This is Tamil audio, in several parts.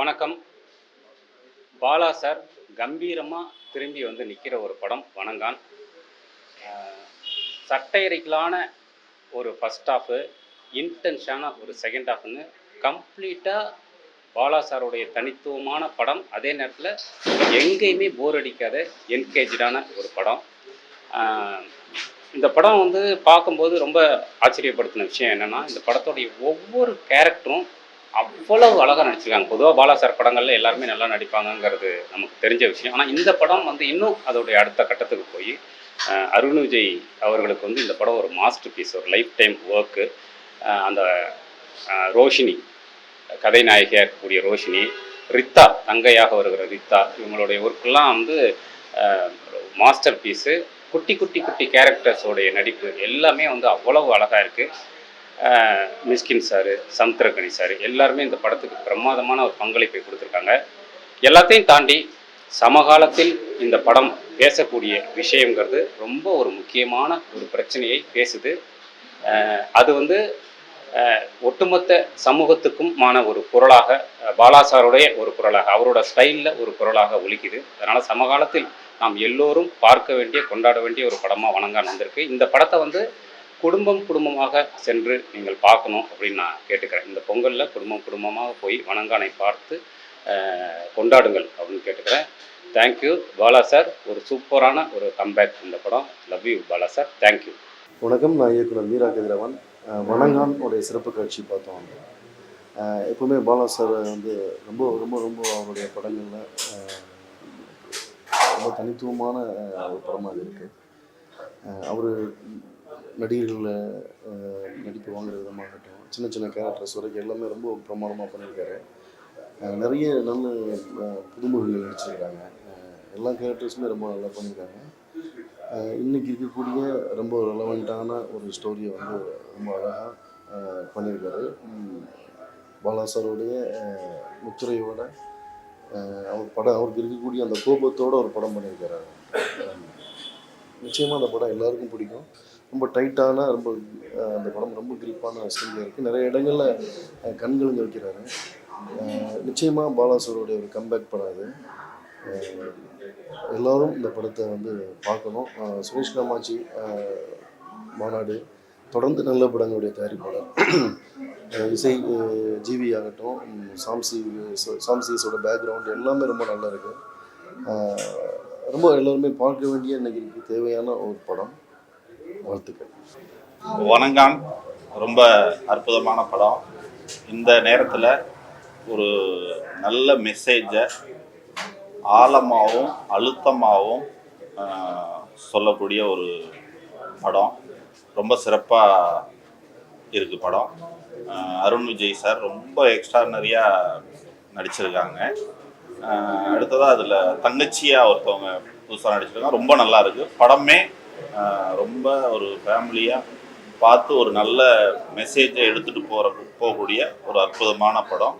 வணக்கம். பாலா சார் கம்பீரமாக திரும்பி வந்து நிற்கிற ஒரு படம் வணங்கான். சட்டையறைகளான ஒரு ஃபஸ்ட் ஹாஃபு, இன்டென்ஷனான ஒரு செகண்ட் ஹாஃப்னு கம்ப்ளீட்டாக பாலா சாருடைய தனித்துவமான படம். அதே நேரத்தில் எங்கேயுமே போர் அடிக்காத என்கேஜான ஒரு படம். இந்த படம் வந்து பார்க்கும்போது ரொம்ப ஆச்சரியப்படுத்தின விஷயம் என்னென்னா, இந்த படத்தோடைய ஒவ்வொரு கேரக்டரும் அவ்வளவு அழகாக நடிச்சிருக்காங்க. பொதுவாக பாலா சார் படங்களில் எல்லாருமே நல்லா நடிப்பாங்கங்கிறது நமக்கு தெரிஞ்ச விஷயம். ஆனால் இந்த படம் வந்து இன்னும் அதோடைய அடுத்த கட்டத்துக்கு போய் அருண் விஜய் அவர்களுக்கு வந்து இந்த படம் ஒரு மாஸ்டர் பீஸ், ஒரு லைஃப் டைம் ஒர்க்கு. அந்த ரோஷினி, கதை நாயகியாக இருக்கக்கூடிய ரோஷினி, ரித்தா தங்கையாக வருகிற ரித்தா, இவங்களுடைய ஒர்க்கெல்லாம் வந்து மாஸ்டர் பீஸு. குட்டி குட்டி குட்டி கேரக்டர்ஸோடைய நடிப்பு எல்லாமே வந்து அவ்வளவு அழகாக இருக்குது. மிஸ்கின் சார், சமுத்திரக்கனி சார் எல்லாருமே இந்த படத்துக்கு பிரமாதமான ஒரு பங்களிப்பை கொடுத்துருக்காங்க. எல்லாத்தையும் தாண்டி சமகாலத்தில் இந்த படம் பேசக்கூடிய விஷயங்கிறது ரொம்ப ஒரு முக்கியமான ஒரு பிரச்சனையை பேசுது. அது வந்து ஒட்டுமொத்த சமூகத்துக்குமான ஒரு குரலாக, பாலாசாருடைய ஒரு குரலாக, அவரோட ஸ்டைலில் ஒரு குரலாக ஒலிக்குது. அதனால் சமகாலத்தில் நாம் எல்லோரும் பார்க்க வேண்டிய, கொண்டாட வேண்டிய ஒரு படமாக வணங்கான் வந்திருக்கு. இந்த படத்தை வந்து குடும்பமாக சென்று நீங்கள் பார்க்கணும் அப்படின்னு நான் கேட்டுக்கிறேன். இந்த பொங்கலில் குடும்பமாக போய் வணங்கானை பார்த்து கொண்டாடுங்கள் அப்படின்னு கேட்டுக்கிறேன். தேங்க்யூ பாலா சார், ஒரு சூப்பரான ஒரு கம்பேக் இந்த படம். Love you Bala sir, thank you. வணக்கம், நான் இயக்குனர் மீரா கதிரவன். வணங்கான் உடைய சிறப்பு காட்சி பார்த்தோம். எப்பவுமே பாலா சார் வந்து ரொம்ப ரொம்ப ரொம்ப அவருடைய படங்களில் ரொம்ப தனித்துவமான ஒரு படமாக இருக்குது. அவர் நடிகர்களில் நடிப்பு வாங்குற விதமாகட்டும், சின்ன சின்ன கேரக்டர்ஸ் வரைக்கும் எல்லாமே ரொம்ப பிரமாதமாக பண்ணியிருக்காரு. நிறைய நல்ல புதுமுகங்கள் நடிச்சிருக்காங்க. எல்லா கேரக்டர்ஸுமே ரொம்ப நல்லா பண்ணியிருக்காங்க. இன்றைக்கி இருக்கக்கூடிய ரொம்ப ரெலவெண்ட்டான ஒரு ஸ்டோரியை வந்து ரொம்ப அழகாக பண்ணியிருக்காரு. பாலா சாருடைய முத்திரையோட அவருக்கு இருக்கக்கூடிய அந்த கோபத்தோடு ஒரு படம் பண்ணியிருக்காரு. நிச்சயமாக அந்த படம் எல்லாருக்கும் பிடிக்கும். ரொம்ப டைட்டான, ரொம்ப அந்த படம் ரொம்ப கிரிப்பான ஸ்டோரியாக இருக்குது. நிறைய இடங்களில் கண்களுங்க வைக்கிறாரு. நிச்சயமாக பாலாசருடைய ஒரு கம்பேக் படாது. எல்லோரும் இந்த படத்தை வந்து பார்க்கணும். சுரேஷ் காமாட்சி மாநாடு தொடர்ந்து நல்ல படங்களுடைய தயாரிப்பாளர். இசை ஜிவி ஆகட்டும், சாம்சிஸோட பேக்ரவுண்ட் எல்லாமே ரொம்ப நல்லா இருக்குது. ரொம்ப எல்லோருமே பார்க்க வேண்டிய இன்னைக்கு தேவையான ஒரு படம். வாழ்த்துக்கள். வணங்கான் ரொம்ப அற்புதமான படம். இந்த நேரத்தில் ஒரு நல்ல மெசேஜை ஆழமாகவும் அழுத்தமாகவும் சொல்லக்கூடிய ஒரு படம். ரொம்ப சிறப்பாக இருக்குது படம். அருண் விஜய் சார் ரொம்ப எக்ஸ்ட்ரானரியாக நடிச்சிருக்காங்க. அடுத்ததாக அதில் தங்கச்சியாக ஒருத்தவங்க புதுசாக நடிச்சிருக்காங்க. ரொம்ப நல்லா இருக்குது படமே. ரொம்ப ஒரு ஃபேமிலியாக பார்த்து ஒரு நல்ல மெசேஜை எடுத்துகிட்டு போகக்கூடிய ஒரு அற்புதமான படம்.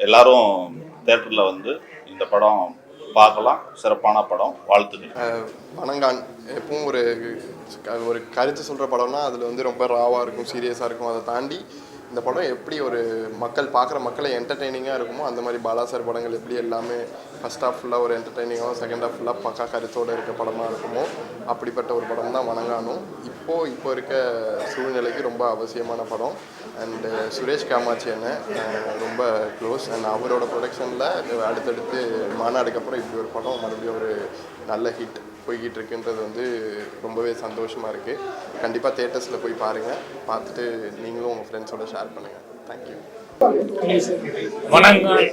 எல்லோரும் தேட்டரில் வந்து இந்த படம் பார்க்கலாம். சிறப்பான படம். வாழ்த்துக்கள். வணங்கான் எப்பவும் ஒரு கருத்து சொல்கிற படம்னா அதில் வந்து ரொம்ப ராவாக இருக்கும், சீரியஸாக இருக்கும். அதை தாண்டி இந்த படம் எப்படி ஒரு பார்க்குற மக்களை என்டர்டெய்னிங்காக இருக்குமோ அந்த மாதிரி பாலாசார் படங்கள் எப்படி எல்லாமே ஃபஸ்ட் ஹாஃப் ஃபுல்லாக ஒரு என்டர்டெய்னிங்காகவும், செகண்ட் ஹாஃப் ஃபுல்லாக பக்கா கருத்தோடு இருக்க படமாக இருக்குமோ அப்படிப்பட்ட ஒரு படம் தான் வணங்கானும். இப்போ இருக்க சூழ்நிலைக்கு ரொம்ப அவசியமான படம். அண்டு சுரேஷ் காமாட்சி அண்ணன் ரொம்ப க்ளோஸ். அண்ட் அவரோட ப்ரொடக்ஷனில் அடுத்தடுத்து மாநாடுக்கு அப்புறம் இப்படி ஒரு படம் மறுபடியும் ஒரு நல்ல ஹிட் போய்கிட்டு இருக்குன்றது வந்து ரொம்பவே சந்தோஷமாக இருக்குது. கண்டிப்பாக தேட்டர்ஸில் போய் பாருங்கள். பார்த்துட்டு நீங்களும் உங்கள் ஃப்ரெண்ட்ஸோட ஷேர் பண்ணுங்கள். தேங்க்யூ. வணங்கான்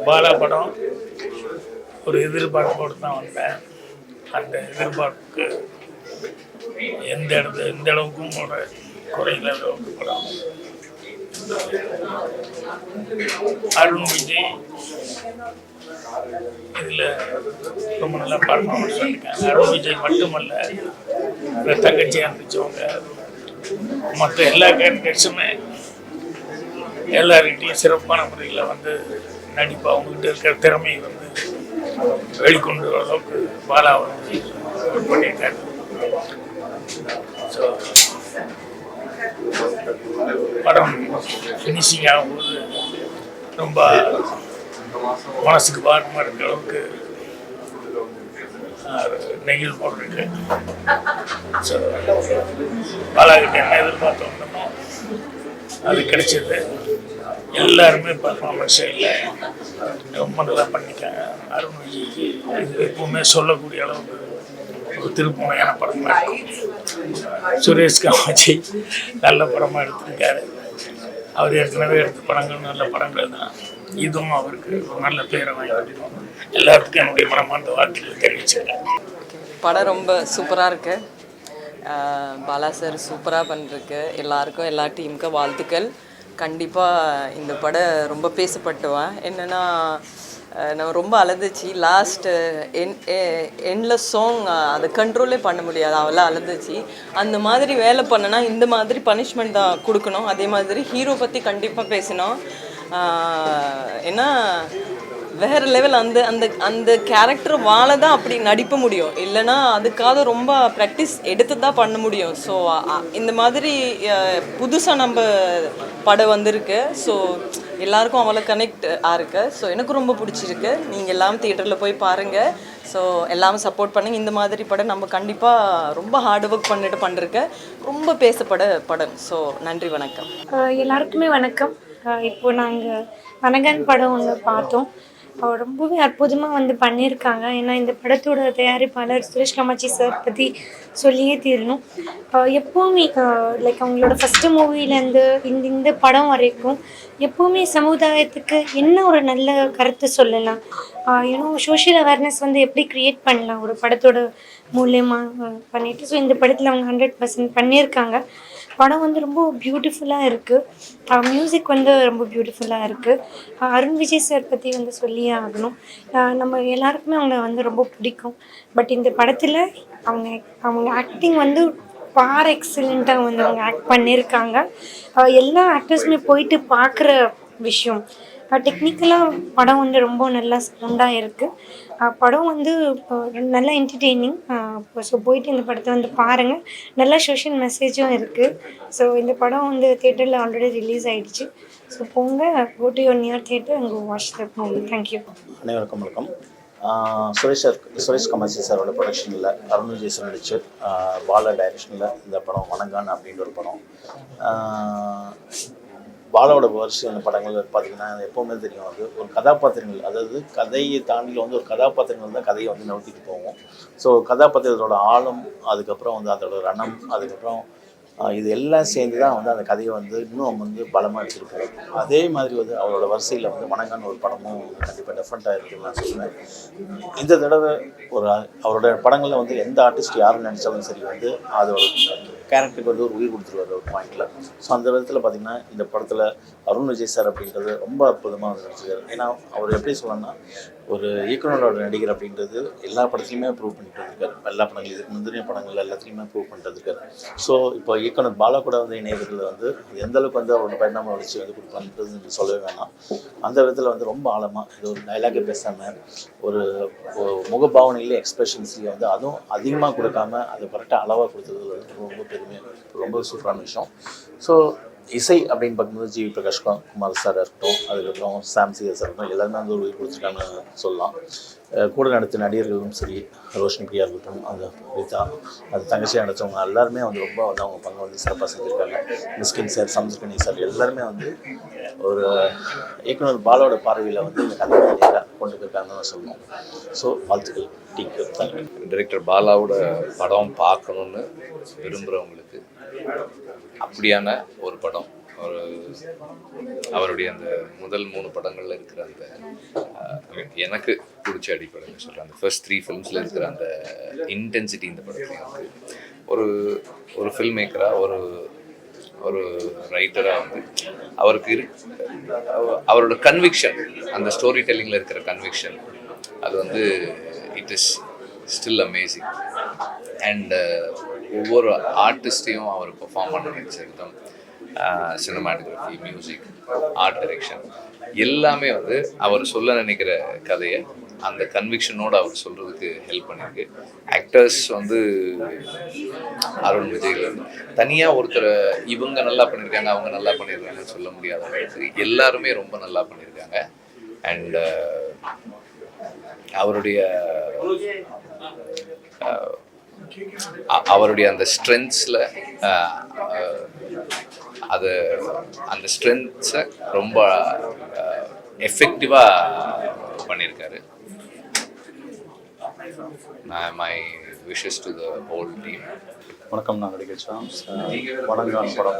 பாலா படம் ஒரு எதிர்பார்ப்போடு தான் வந்தேன். அந்த எதிர்பார்ப்புக்கு எந்த அளவுக்கும் ஒரு குறையில்லாத ஒரு படம். அருண் விஜய் இதில் ரொம்ப நல்லா பர்ஃபார்மன்ஸ் பண்ணியிருக்காங்க. அருண் விஜய் மட்டுமல்ல, தங்கச்சியாக இருந்துச்சவங்க மற்ற எல்லா கேரக்டர்ஸுமே எல்லார்கிட்டையும் சிறப்பான முறையில் வந்து நடிப்பு, அவங்ககிட்ட இருக்கிற திறமையை வந்து வெளிக்கொண்டு வர அளவுக்கு பாலா வந்து பண்ணியிருக்காரு. ஸோ படம் ஃபினிஷிங் ஆகும்போது ரொம்ப மனசுக்கு பாரமாக இருக்கிற அளவுக்கு நெகிழ் போட்டிருக்கு. ஸோ பாலாகிட்ட என்ன எதிர்பார்த்தோம்னோ அது கிடைச்சது. எல்லாருமே பர்ஃபார்மன்ஸ் இல்லை ரொம்ப நல்லா பண்ணிட்டாங்க. அருண் விஜய்க்கு இது எப்பவுமே சொல்லக்கூடிய அளவுக்கு ஒரு திருப்புமையான படமாக இருக்கும். சுரேஷ் காமாட்சி நல்ல படமாக எடுத்திருக்காரு. அவர் ஏற்கனவே எடுத்த படங்கள் நல்ல படங்கள் தான். இதுவும் அவருக்கு ஒரு நல்ல பேரை வாங்கி கொடுக்கணும். எல்லாத்துக்கும் என்னுடைய மனமார்ந்த வாழ்த்துக்களை தெரிவிச்சுக்கிறேன். படம் ரொம்ப சூப்பராக இருக்குது. பாலா சார் சூப்பராக பண்ணிருக்கு. எல்லாருக்கும் எல்லா டீமுக்கும் வாழ்த்துக்கள். கண்டிப்பாக இந்த படம் ரொம்ப பேசப்பட்டுவேன். என்னென்னா நான் ரொம்ப அழுதுச்சு. லாஸ்ட் எண்டில் சாங் அதை கண்ட்ரோலே பண்ண முடியாது, அவெல்லாம் அழுதுச்சு. அந்த மாதிரி வேலை பண்ணனா இந்த மாதிரி பனிஷ்மெண்ட் தான் கொடுக்கணும். அதே மாதிரி ஹீரோ பற்றி கண்டிப்பாக பேசணும். ஏன்னா வேறு லெவல் அந்த அந்த அந்த கேரக்டர் வாழ தான் அப்படி நடிப்ப முடியும். இல்லைன்னா அதுக்காக ரொம்ப ப்ராக்டிஸ் எடுத்து தான் பண்ண முடியும். ஸோ இந்த மாதிரி புதுசாக நம்ம படம் வந்திருக்கு. ஸோ எல்லாருக்கும் அவ்வளோ கனெக்ட் ஆயிருக்கு. ஸோ எனக்கு ரொம்ப பிடிச்சிருக்கு. நீங்கள் எல்லாம் தியேட்டரில் போய் பாருங்கள். ஸோ எல்லாமே சப்போர்ட் பண்ணுங்க. இந்த மாதிரி படம் நம்ம கண்டிப்பாக ரொம்ப ஹார்ட் ஒர்க் பண்ணிருக்க ரொம்ப பேசப்பட படம். ஸோ நன்றி, வணக்கம். எல்லாருக்குமே வணக்கம். இப்போ நாங்கள் வனகன் படம் ஒன்று பார்த்தோம். ரொம்பவே அற்புதமாக பண்ணியிருக்காங்க. ஏன்னா இந்த படத்தோட தயாரிப்பாளர் சுரேஷ் காமாட்சி சார் பற்றி சொல்லியே தீரணும். எப்போவுமே லைக் அவங்களோட ஃபஸ்ட்டு மூவிலேருந்து இந்த படம் வரைக்கும் எப்போவுமே சமுதாயத்துக்கு என்ன ஒரு நல்ல கருத்து சொல்லலாம், ஏன்னா சோஷியல் அவேர்னஸ் எப்படி க்ரியேட் பண்ணலாம் ஒரு படத்தோட மூலியமாக பண்ணிட்டு. ஸோ இந்த படத்தில் அவங்க 100% பண்ணியிருக்காங்க. படம் ரொம்ப பியூட்டிஃபுல்லாக இருக்குது. மியூசிக் ரொம்ப பியூட்டிஃபுல்லாக இருக்குது. அருண் விஜய் சார் பற்றி சொல்லியே ஆகணும். நம்ம எல்லாருக்குமே அவங்க ரொம்ப பிடிக்கும். பட் இந்த படத்தில் அவங்க ஆக்டிங் ஃபார் எக்ஸலண்ட்டாக அவங்க ஆக்ட் பண்ணியிருக்காங்க. எல்லா ஆக்டர்ஸுமே போயிட்டு பார்க்குற விஷயம். டெக்னிக்கலாக படம் ரொம்ப நல்லா சவுண்டாக இருக்குது. படம் நல்லா என்டர்டெய்னிங். ஸோ போயிட்டு இந்த படத்தை பாருங்கள். நல்லா சோஷியல் மெசேஜும் இருக்குது. ஸோ இந்த படம் தியேட்டரில் ஆல்ரெடி ரிலீஸ் ஆகிடுச்சு. ஸோ போங்க, go to your near theatre and go watch the movie. Thank you. அனைவருக்கும் வணக்கம். சுரேஷ் காமாட்சி சாரோட ப்ரொடக்ஷனில் அருண் விஜய் சார் நடிச்சு பாலா டைரக்ஷனில் இந்த படம் வணங்கான் அப்படின்ற ஒரு படம். பாலாவோட வருஷம் படங்கள் பார்த்திங்கன்னா எப்போவுமே தெரியும், ஒரு கதாபாத்திரங்கள், அதாவது கதையை தாண்டி ஒரு கதாபாத்திரங்கள் தான் கதையை நவுத்திட்டு போவோம். ஸோ கதாபாத்திரத்தோட ஆழம், அதுக்கப்புறம் அதோட ரணம், அதுக்கப்புறம் இது எல்லாம் சேர்ந்து தான் அந்த கதையை இன்னும் பலமாக எடுத்துருப்போம். அதே மாதிரி அவரோட வரிசையில் வணங்கான ஒரு படமும் கண்டிப்பாக டிஃப்ரெண்ட்டாக இருக்குன்னு நான் சொல்லுவேன். இந்த தடவை அவரோட படங்களில் எந்த ஆர்டிஸ்ட் யாரும் நினச்சாலும் சரி அதோட கேரக்டருக்கு ஒரு உயிர் கொடுத்துருவார் ஒரு பாயிண்டில். ஸோ அந்த விதத்தில் பார்த்திங்கன்னா இந்த படத்தில் அருண் விஜய் சார் அப்படின்றது ரொம்ப அற்புதமாக நடிச்சிருக்காரு. ஏன்னா அவர் எப்படி சொல்லணும்னா, ஒரு இயக்குனரோட நடிகர் அப்படின்றது எல்லா படத்துலையுமே ப்ரூவ் பண்ணிட்டு வந்திருக்காரு. எல்லா படங்கள், இதுக்கு முந்தின படங்கள் எல்லாத்துலேயுமே ப்ரூவ் பண்ணிட்டு வந்திருக்காரு. ஸோ இப்போ இயக்குனர் பாலா கூட இணையத்தில் எந்த அளவுக்கு அவரோட பரிணாம வளர்ச்சி கொடுப்பான்றது சொல்லவே வேணாம். அந்த விதத்தில் ரொம்ப ஆழமாக இது ஒரு டைலாகே பேசாமல் ஒரு முகபாவனையிலே எக்ஸ்பிரஷன்ஸ்லேயே அதுவும் அதிகமாக கொடுக்காம அதை கரெக்டாக அளவாக கொடுத்தது ரொம்ப பெருமையாக, ரொம்ப சூப்பரான விஷயம். ஸோ இசை அப்படின்னு பார்க்கும்போது ஜி பிரகாஷ் குமார் சார் இருக்கட்டும், அதுக்கப்புறம் சாம் சிஎஸ் இருக்கட்டும், எல்லாருமே ஒரு உயிர் கொடுத்துருக்காங்கன்னு சொல்லலாம். கூட நடித்த நடிகர்களும் சரி, ரோஷினி பிரியா இருக்கட்டும், அந்த ரீதா, அது தங்கச்சியாக நடித்தவங்க எல்லாருமே ரொம்ப அவங்க பங்கு சிறப்பாக செஞ்சுருக்காங்க. மிஸ்கின் சார், சமுத்திரகனி சார் எல்லாருமே ஒரு இயக்குனர் பாலாவோட பார்வையில் இந்த கதையை நேராக கொண்டு போயிருக்காங்கன்னு சொல்லணும். ஸோ வாழ்த்துக்கள் டீக்கு. தேங்க்யூ. டைரக்டர் பாலாவோட படம் பார்க்கணுன்னு விரும்புகிறவங்களுக்கு அப்படியான ஒரு படம். அவருடைய அந்த முதல் 3 படங்களில் இருக்கிற அந்த எனக்கு பிடிச்ச அடிப்படையில் சொல்கிறேன், அந்த ஃபர்ஸ்ட் 3 ஃபிலிம்ஸில் இருக்கிற அந்த இன்டென்சிட்டி இந்த படத்தில் இருக்குது. ஒரு ஃபில்ம் மேக்கராக, ஒரு ரைட்டராக அவருக்கு அவரோட கன்விக்ஷன், அந்த ஸ்டோரி டெல்லிங்கில் இருக்கிற கன்விக்ஷன், அது it is still amazing. And ஒவ்வொரு ஆர்டிஸ்டையும் அவர் பெர்ஃபார்ம் பண்ண வச்சிருந்தோம். சினிமாட்டோகிராஃபி, மியூசிக், ஆர்ட் டைரக்ஷன் எல்லாமே அவர் சொல்ல நினைக்கிற கதையை அந்த கன்விக்ஷனோடு அவர் சொல்கிறதுக்கு ஹெல்ப் பண்ணியிருக்கு. ஆக்டர்ஸ் அருண் விஜயில் தனியாக ஒருத்தரை இவங்க நல்லா பண்ணியிருக்காங்க, அவங்க நல்லா பண்ணியிருக்காங்கன்னு சொல்ல முடியாத அளவுக்கு எல்லாருமே ரொம்ப நல்லா பண்ணியிருக்காங்க. அண்ட் அவருடைய அந்த ஸ்ட்ரென்த்ஸில் அந்த ஸ்ட்ரென்த்ஸை ரொம்ப எஃபெக்டிவாக பண்ணியிருக்காரு. My wishes to the whole team. வணக்கம், நான் நடிகர் சாம்ஸ். வணங்கான் படம்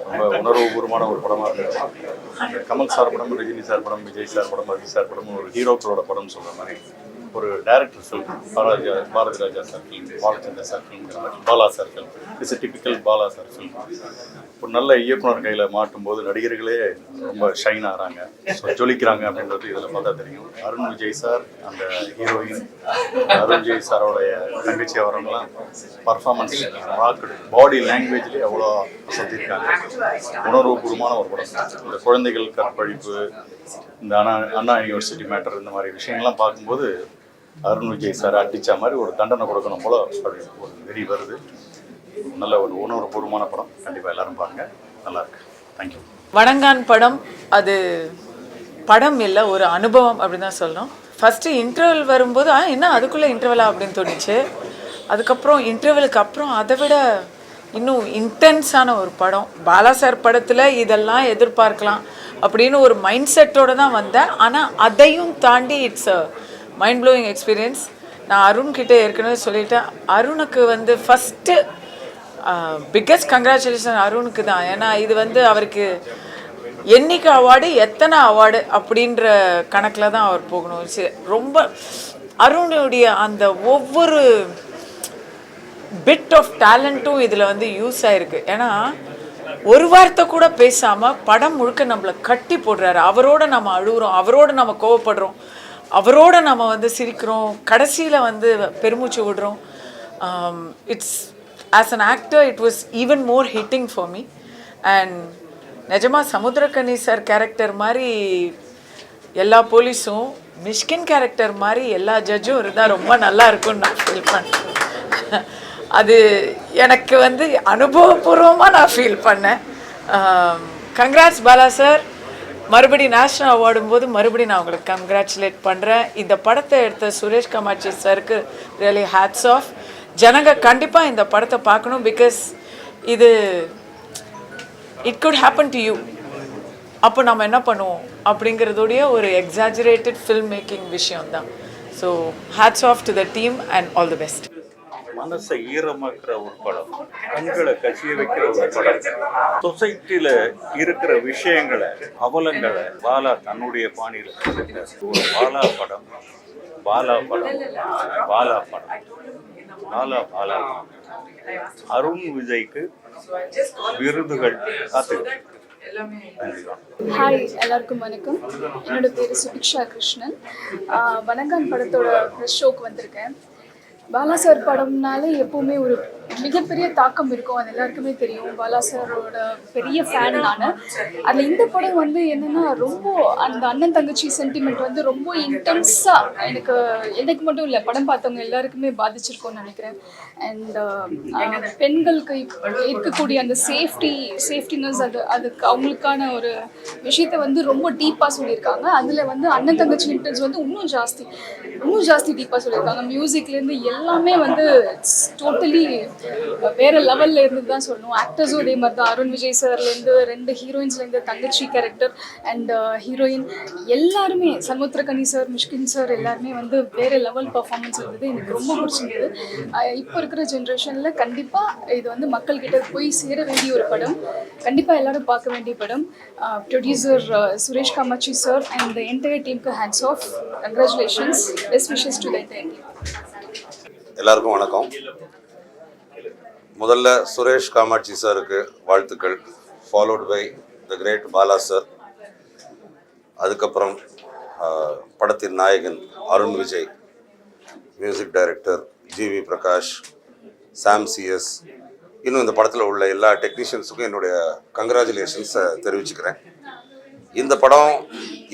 ரொம்ப உணர்வுபூர்வமான ஒரு படமாக இருக்குது. கமல் சார் படம், ரஜினி சார் படம், விஜய் சார் படம், ரவி சார் படம், ஒரு ஹீரோக்களோட படம் சொல்கிற மாதிரி ஒரு director film. Bharathi Raja sir film, Balachander sir ஃபில்ம்ங்கிற மாதிரி Bala sir film. It's typical Bala sir film. ஒரு நல்ல இயக்குனர் கையில் மாட்டும்போது நடிகர்களே ரொம்ப ஷைன் ஆகிறாங்க, ஜொலிக்கிறாங்க அப்படின்றது இதில் பார்த்தா தெரியும். அருண் விஜய் சார், அந்த ஹீரோயின் அருண் விஜய் சாரோடைய தங்கச்சி அவரெல்லாம் பர்ஃபார்மன்ஸ் ராக்கெட் பாடி லாங்குவேஜ்லேயே அவ்வளோ சொல்லியிருக்காங்க. உணர்வுபூர்வமான ஒரு படம். இந்த குழந்தைகள் கற்பழிப்பு, இந்த அண்ணா யூனிவர்சிட்டி மேட்டர், இந்த மாதிரி விஷயங்கள்லாம் பார்க்கும்போது அருண் விஜய் சார் அடித்த மாதிரி ஒரு தண்டனை கொடுக்கணும் போல ஒரு வெறி வருது. நல்ல ஒரு உணர்வுபூர்வமான படம். கண்டிப்பாக எல்லாரும் பாருங்க, நல்லா இருக்கு. தேங்க்யூ. வணங்கான் படம் அது படம் இல்லை, ஒரு அனுபவம் அப்படின்னு தான் சொல்லணும். ஃபஸ்ட்டு இன்டர்வல் வரும்போது என்ன அதுக்குள்ளே இன்டர்வலா அப்படின்னு தோணுச்சு. அதுக்கப்புறம் இன்டர்வலுக்கு அப்புறம் அதை விட இன்னும் இன்டென்ஸான ஒரு படம். பாலா சார் படத்தில் இதெல்லாம் எதிர்பார்க்கலாம் அப்படின்னு ஒரு மைண்ட் செட்டோடு தான் வந்தேன். ஆனால் அதையும் தாண்டி it's a mind blowing experience. நான் அருண்கிட்ட ஏற்கனவே சொல்லிட்டேன், அருணுக்கு வந்து ஃபஸ்ட்டு பிக்கஸ்ட் கங்க்ராச்சுலேஷன் அருணுக்கு தான். ஏன்னா இது வந்து அவருக்கு என்னைக்கு அவார்டு எத்தனை அவார்டு அப்படின்ற கணக்கில் தான் அவர் போகணும். ரொம்ப அருணுடைய அந்த ஒவ்வொரு பிட் ஆஃப் டேலண்ட்டும் இதில் வந்து யூஸ் ஆகிருக்கு. ஏன்னா ஒரு வார்த்தை கூட பேசாமல் படம் முழுக்க நம்மளை கட்டி போடுறாரு. அவரோட நம்ம அழுகுறோம், அவரோட நம்ம கோவப்படுறோம், அவரோட நம்ம வந்து சிரிக்கிறோம், கடைசியில் வந்து பெருமூச்சு விடுறோம். It's as an actor it was even more hitting for me. And நிஜமாக சமுத்திரக்கனி சார் கேரக்டர் மாதிரி எல்லா போலீஸும், மிஷ்கின் கேரக்டர் மாதிரி எல்லா ஜட்ஜும் இருந்தால் ரொம்ப நல்லா இருக்கும்னு நான் ஃபீல் பண்ணேன். அது எனக்கு வந்து அனுபவபூர்வமாக நான் ஃபீல் பண்ணேன். Congrats Bala sir. மறுபடியும் நேஷ்னல் அவார்டும் போது மறுபடியும் நான் உங்களுக்கு கங்க்ராச்சுலேட் பண்ணுறேன். இந்த படத்தை எடுத்த சுரேஷ் காமாட்சி சாருக்கு ரியலி ஹேட்ஸ் ஆஃப். ஜனங்க கண்டிப்பாக இந்த படத்தை பார்க்கணும். பிகாஸ் இது it could happen to you. அப்போ நம்ம என்ன பண்ணுவோம் அப்படிங்கிறதுடைய ஒரு எக்ஸாஜரேட்டட் ஃபில்ம் மேக்கிங் விஷயம்தான். So hats off to the team and all the best. மனசை ஈரமாக்குற ஒரு படம், கண்களை கசிய வைக்கிற ஒரு படம், சொசைட்டில இருக்கிற விஷயங்களை, அவலங்களை பாலா தன்னுடைய பாணியில் ஒரு பாலா படம். பாலா படம் பாலா படம் பாலா பாலா அருண் விஜய்க்கு விருதுகள் காத்துக்கிட்டு. ஹாய், எல்லாருக்கும் வணக்கம். என்னோட பேர் சுபிக்ஷா கிருஷ்ணன். வணங்கான் படத்தோட ப்ரெஸ் ஷோக்கு வந்திருக்கேன். பாலா சார் படம்னாலே எப்போவுமே ஒரு மிகப்பெரிய தாக்கம் இருக்கும், அது எல்லாருக்குமே தெரியும். பாலா சாரோட பெரிய ஃபேன் நான். அதில் இந்த படம் வந்து என்னென்னா ரொம்ப அந்த அண்ணன் தங்கச்சி சென்டிமெண்ட் வந்து ரொம்ப இன்டென்ஸாக எனக்கு மட்டும் இல்லை, படம் பார்த்தவங்க எல்லாருக்குமே பாதிச்சிருக்கோன்னு நினைக்கிறேன். அண்ட் பெண்களுக்கு இருக்கக்கூடிய அந்த சேஃப்டினஸ் அதுக்கு அவங்களுக்கான ஒரு விஷயத்தை வந்து ரொம்ப டீப்பாக சொல்லியிருக்காங்க. அதில் வந்து அண்ணன் தங்கச்சி இன்டென்ஸ் வந்து இன்னும் ஜாஸ்தி டீப்பாக சொல்லியிருக்காங்க. மியூசிக்லேருந்து எல்லாமே வந்து டோட்டலி வேற லெவல்ல இருந்து தான் சொல்லணும். ஆக்டர்ஸும் அதே மாதிரி தான். அருண் விஜய் சார்லேருந்து 2 ஹீரோயின்ஸ்லேருந்து தங்கச்சி கேரக்டர் அண்ட் ஹீரோயின் எல்லாருமே, சமுத்திரக்கனி சார், மிஷ்கின் சார் எல்லாருமே வந்து வேற லெவல் பர்ஃபார்மன்ஸ் இருந்தது. எனக்கு ரொம்ப பிடிச்சிருந்தது. இப்போ இருக்கிற ஜென்ரேஷனில் கண்டிப்பாக இது வந்து மக்கள்கிட்ட போய் சேர வேண்டிய ஒரு படம், கண்டிப்பாக எல்லாரும் பார்க்க வேண்டிய படம். Producer Suresh Kamatchi sir and the entire டீமுக்கு hats off. Congratulations, best wishes to the entire team. எல்லாருக்கும் வணக்கம். முதல்ல சுரேஷ் காமாட்சி சாருக்கு வாழ்த்துக்கள், followed by the great Bala sir. அதுக்கப்புறம் படத்தின் நாயகன் Arun Vijay, music director GV Prakash, Sam CS, இன்னும் இந்த படத்தில் உள்ள எல்லா டெக்னீஷியன்ஸுக்கும் என்னுடைய கங்க்ராச்சுலேஷன்ஸை தெரிவிச்சுக்கிறேன். இந்த படம்